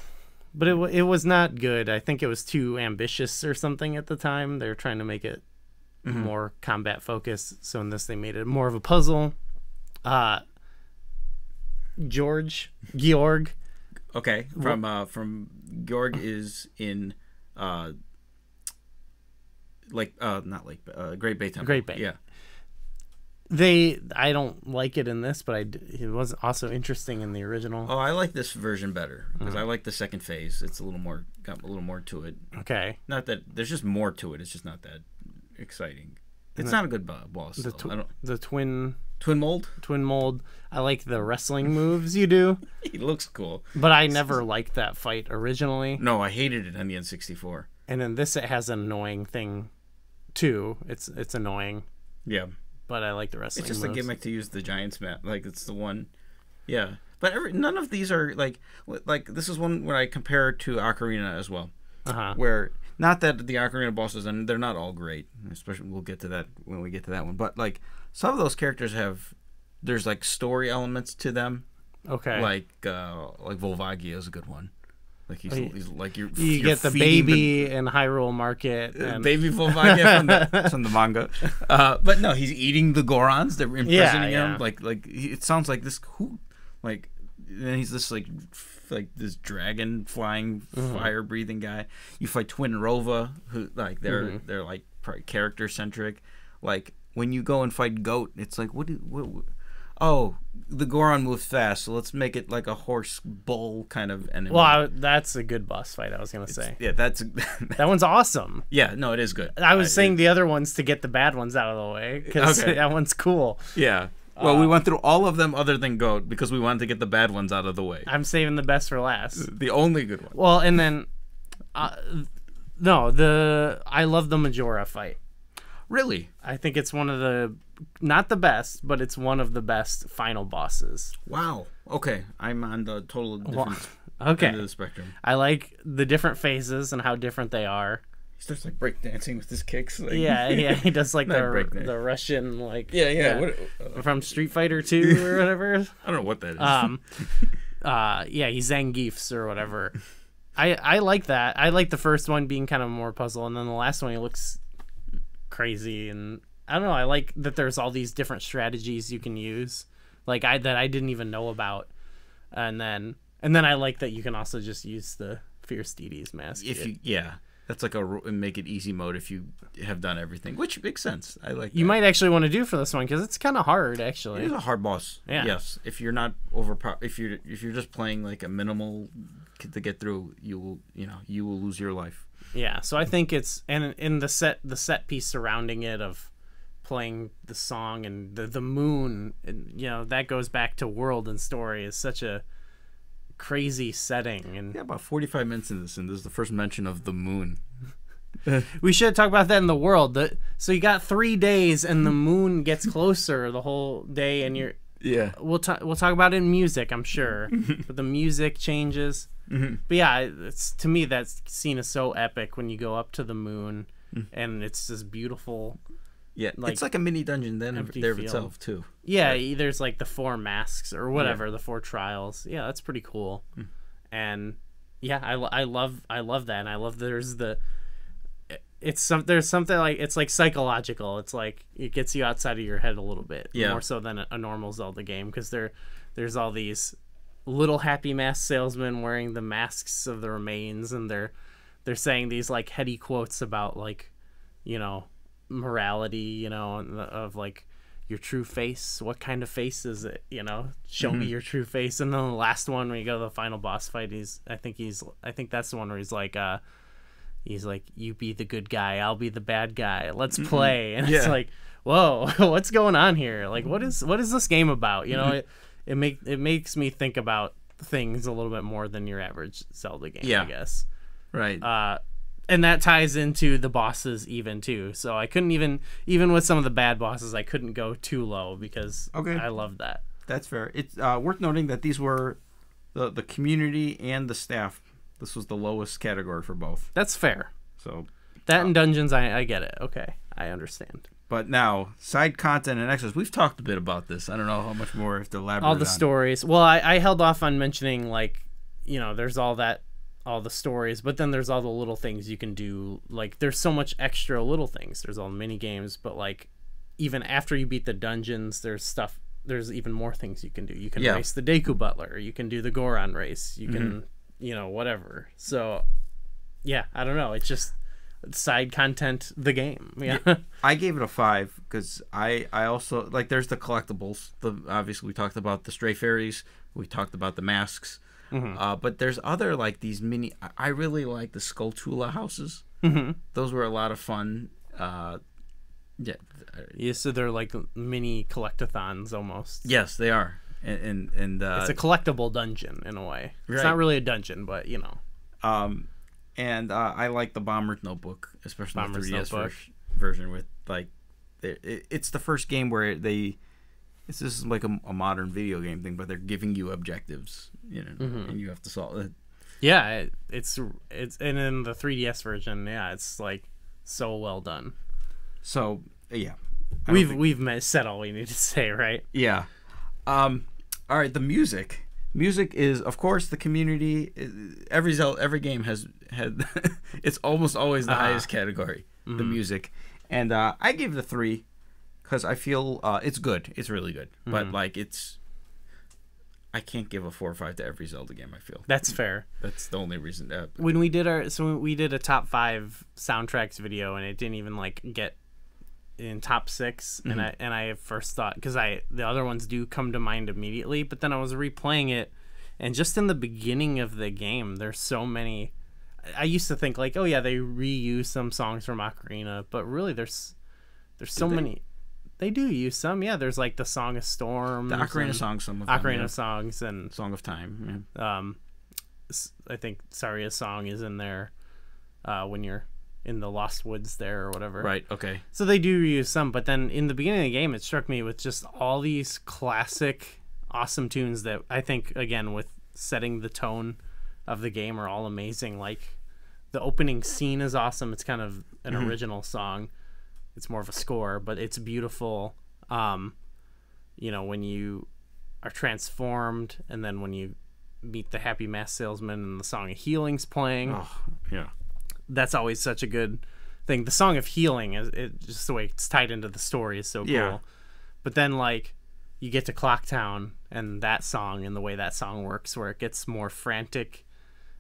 But it was not good. I think it was too ambitious or something at the time. They were trying to make it more combat focused. So in this, they made it more of a puzzle. Georg. Okay, from Georg is in Great Bay Temple. Great Bay. Yeah. I don't like it in this, but it was also interesting in the original. Oh, I like this version better because I like the second phase. It's got a little more to it. Okay. Not that there's just more to it. It's just not that exciting. It's not a good boss. The twin mold. I like the wrestling moves you do. He looks cool. But I never liked that fight originally. No, I hated it on the N64. And in this, it has an annoying thing too. It's annoying. Yeah. But I like the wrestling. It's just moves. a gimmick to use the Giants map. Like it's the one. Yeah. But none of these are like this is one where I compare it to Ocarina as well. Where not that the Ocarina bosses, and they're not all great. Especially we'll get to that when we get to that one. But like some of those characters there's like story elements to them. Okay. Like Volvagia is a good one. Like he's like you get the baby in Hyrule Market. And... Baby Volvagia from the manga. But no, he's eating the Gorons. They're imprisoning him. Like it sounds like this. Like then he's this like this dragon flying fire breathing guy. You fight Twin Rova, who like they're like character centric. Like when you go and fight Goat, it's like what? Oh, the Goron moves fast, so let's make it like a horse bull kind of enemy. Well, that's a good boss fight, I was going to say. Yeah, that one's awesome. Yeah, no, it is good. I was saying the other ones to get the bad ones out of the way, because that one's cool. Yeah. Well, we went through all of them other than Goat because we wanted to get the bad ones out of the way. I'm saving the best for last. The only good one. Well, and then, I love the Majora fight. Really? I think it's one of the, not the best, but it's one of the best final bosses. Wow. Okay. I'm on the total different end of the spectrum. I like the different phases and how different they are. He starts like breakdancing with his kicks. Like... Yeah. He does like the Russian like. Yeah. What, from Street Fighter 2 or whatever. I don't know what that is. He Zangiefs or whatever. I like that. I like the first one being kind of more puzzle, and then the last one, he looks crazy, and I don't know. I like that there's all these different strategies you can use, like that I didn't even know about, and then I like that you can also just use the Fierce Deities mask. That's like make it easy mode if you have done everything, which makes sense. I like. You might actually want to do for this one because it's kind of hard. Actually, it is a hard boss. Yeah. Yes, if you're not if you're just playing like a minimal to get through, you will lose your life. Yeah, so I think it's in the set piece surrounding it of playing the song and the moon, and, that goes back to world and story is such a crazy setting. And about 45 minutes in this, and this is the first mention of the moon. We should talk about that in the world. So you got 3 days, and the moon gets closer the whole day, and you're we'll talk about it in music, I'm sure. But the music changes. But yeah, to me that scene is so epic when you go up to the moon, and it's this beautiful. Yeah, it's like a mini dungeon there itself too. Yeah, there's like the 4 masks or whatever, the 4 trials. Yeah, that's pretty cool. And yeah, I love that, and I love there's something like it's like psychological. It's like it gets you outside of your head a little bit, more so than a normal Zelda game, because there's all these little happy mask salesmen wearing the masks of the remains, and they're saying these like heady quotes about like morality, of like your true face. What kind of face is it? Show me your true face. And then the last one, when you go to the final boss fight, I think that's the one where he's like, you be the good guy, I'll be the bad guy. Let's play. And it's like, whoa, what's going on here? Like, what is this game about? It makes me think about things a little bit more than your average Zelda game, I guess. Right. And that ties into the bosses even too. So I couldn't even with some of the bad bosses, I couldn't go too low because I love that. That's fair. It's worth noting that these were the community and the staff. This was the lowest category for both. That's fair. So that in Dungeons, I get it. Okay, I understand. But now, side content and extras. We've talked a bit about this. I don't know how much more I have to elaborate all the stories. Well, I held off on mentioning, like, you know, there's all the stories, but then there's all the little things you can do. Like, there's so much extra little things. There's all the mini games, but like, even after you beat the dungeons, there's even more things you can do. You can race the Deku Butler. You can do the Goron race. You can, you know, whatever. So, yeah, I don't know. It's just side content, the game. Yeah. I gave it a 5 because I also, like, there's the collectibles. Obviously, we talked about the Stray Fairies. We talked about the masks. But there's other, like, these mini... I really like the Skulltula houses. Those were a lot of fun. Yeah, so they're like mini collectathons almost. Yes, they are. And it's a collectible dungeon in a way. Right. It's not really a dungeon, but you know. And I like the Bomber's Notebook, especially Bomber's the 3DS Notebook. version with, like, it's the first game where this is like a modern video game thing, but they're giving you objectives, you know, and you have to solve it. Yeah, it's and in the 3DS version, yeah, it's like so well done. So yeah, we've said all we need to say, right? Yeah. All right, the music. Music is, of course, the community. Every game has had. It's almost always the highest category, the music, and I gave it a 3 because I feel it's good. It's really good, but like I can't give a 4 or 5 to every Zelda game. I feel that's fair. That's the only reason. When we did a top 5 soundtracks video, and it didn't even like get in top 6, and I first thought, because the other ones do come to mind immediately, but then I was replaying it, and just in the beginning of the game, there's so many. I used to think like, oh yeah, they reuse some songs from Ocarina, but really there's so many. They do use some, yeah. There's like the Song of Storms, the Ocarina songs, some of them, Ocarina songs, and Song of Time. Yeah. I think Saria's song is in there when you're in the Lost Woods there or whatever. Right. Okay. So they do reuse some, but then in the beginning of the game, it struck me with just all these classic, awesome tunes that I think, again, with setting the tone of the game, are all amazing. Like the opening scene is awesome. It's kind of an original song. It's more of a score, but it's beautiful. You know, when you are transformed, and then when you meet the Happy Mask Salesman and the Song of Healing's playing. Oh, yeah. That's always such a good thing. The Song of Healing, just the way it's tied into the story, is so cool. Yeah. But then, like, you get to Clocktown, and that song, and the way that song works, where it gets more frantic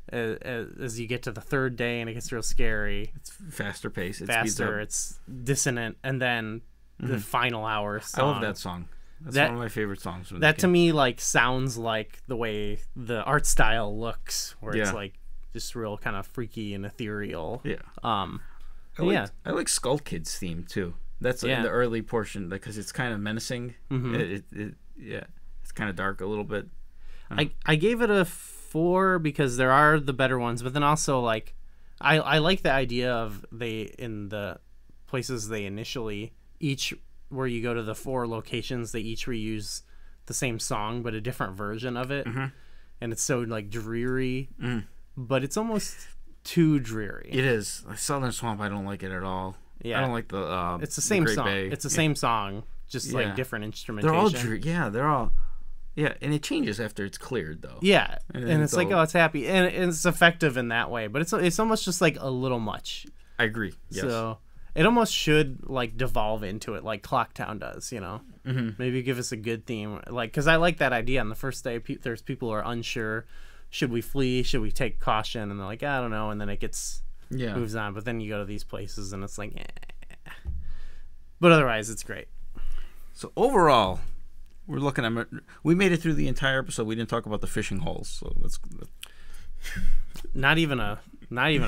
as you get to the third day, and it gets real scary. It's faster pace. It's dissonant, and then the final hour song. I love that song. That's one of my favorite songs. From that to me, like, sounds like the way the art style looks, where it's like just real kind of freaky and ethereal. Yeah. I like Skull Kid's theme too. That's in the early portion because it's kind of menacing. It's kind of dark a little bit. I gave it a 4 because there are the better ones, but then also like I like the idea of in the places they initially each where you go to the 4 locations, they each reuse the same song but a different version of it, and it's so like dreary. But it's almost too dreary. It is. Southern Swamp, I don't like it at all. Yeah. I don't like the it's the same Great song. Bay. It's the same song, just like different instrumentation. They're all they're all and it changes after it's cleared though. Yeah. And it's like, oh, it's happy. And it's effective in that way, but it's almost just like a little much. I agree. Yes. So it almost should like devolve into it like Clocktown does, you know. Maybe give us a good theme, like, because I like that idea. On the first day, there's people who are unsure. Should we flee? Should we take caution? And they're like, I don't know. And then it moves on. But then you go to these places and it's like, But otherwise, it's great. So overall, we're looking at. We made it through the entire episode. We didn't talk about the fishing holes. So let's. Not even a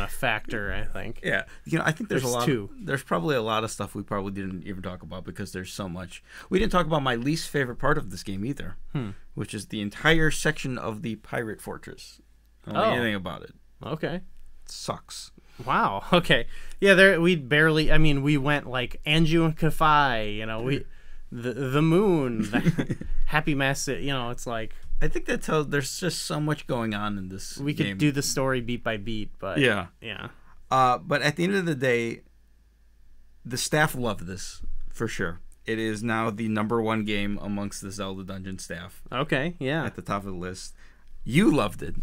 factor, I think. Yeah, you know, I think there's a lot. Two. There's probably a lot of stuff we probably didn't even talk about because there's so much. We didn't talk about my least favorite part of this game either, which is the entire section of the pirate fortress. I don't know anything about it. Okay. It sucks. Wow. Okay. Yeah. We barely. I mean, we went like Anju and Kafai. You know, the moon, the Happy Master. You know, it's like I think that tells there's just so much going on in this. We could do the story beat by beat, but yeah. But at the end of the day, the staff love this for sure. It is now the #1 game amongst the Zelda Dungeon staff. Okay, yeah. At the top of the list. You loved it.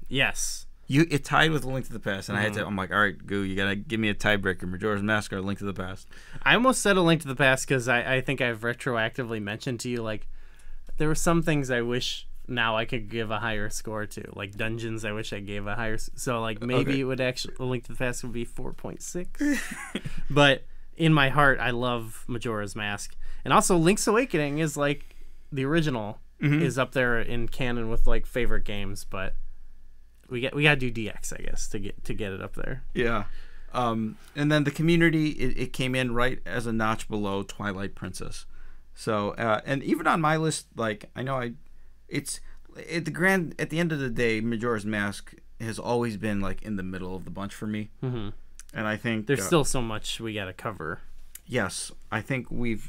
Yes. It tied with A Link to the Past, and I'm like, all right, Goo, you gotta give me a tiebreaker. Majora's Mask or A Link to the Past. I almost said A Link to the Past because I think I've retroactively mentioned to you, like, there were some things I wish now I could give a higher score to, like dungeons. I wish I gave a higher. So like maybe it would actually A Link to the Past would be 4.6. But in my heart, I love Majora's Mask, and also Link's Awakening is like the original is up there in canon with like favorite games, but. We gotta do DX, I guess, to get it up there. Yeah, and then the community it came in right as a notch below Twilight Princess. So and even on my list, like I know it's at the end of the day, Majora's Mask has always been like in the middle of the bunch for me. And I think there's still so much we gotta cover. Yes, I think we're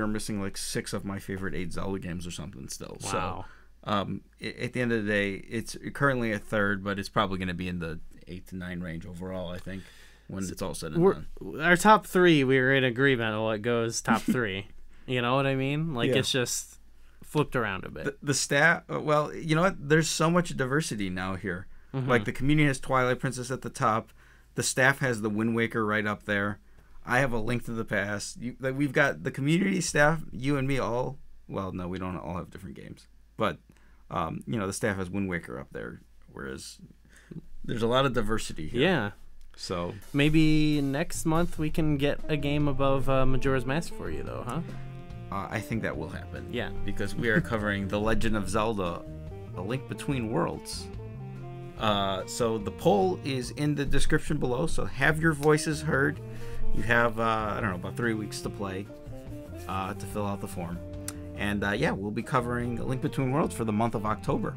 missing like 6 of my favorite 8 Zelda games or something still. Wow. So. At the end of the day, it's currently a third, but it's probably going to be in the 8 to 9 range overall, I think, when it's all said and done. Our top 3, we were in agreement on what goes top 3. You know what I mean? Like, it's just flipped around a bit. The stat, well, you know what? There's so much diversity now here. Like, the community has Twilight Princess at the top. The staff has the Wind Waker right up there. I have A Link to the Past. We've got the community staff, you and me all. Well, no, we don't all have different games. But, the staff has Wind Waker up there, whereas there's a lot of diversity here. Yeah. So maybe next month we can get a game above Majora's Mask for you, though, huh? I think that will happen. Yeah. Because we are covering The Legend of Zelda, A Link Between Worlds. So the poll is in the description below, so have your voices heard. You have, about 3 weeks to play to fill out the form. And we'll be covering A Link Between Worlds for the month of October.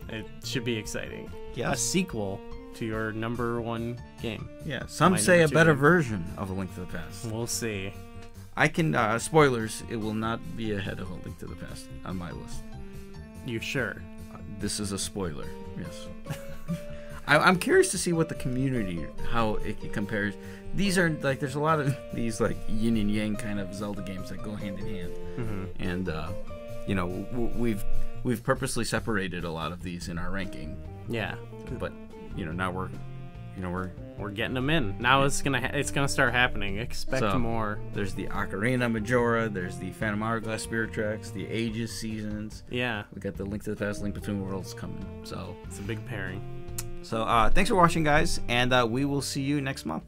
It should be exciting. Yes. A sequel to your #1 game. Yeah, some say a better version of A Link to the Past. We'll see. I can, spoilers, it will not be ahead of A Link to the Past on my list. You sure? This is a spoiler, yes. I'm curious to see what the community, how it compares. These are like there's a lot of these like yin and yang kind of Zelda games that go hand in hand, and we've purposely separated a lot of these in our ranking. Yeah, but now we're getting them in. Now it's gonna start happening. Expect more. There's the Ocarina Majora. There's the Phantom Hourglass Spirit Tracks. The Ages Seasons. Yeah, we got the Link to the Past, Link Between Worlds coming. So it's a big pairing. So thanks for watching, guys, and we will see you next month.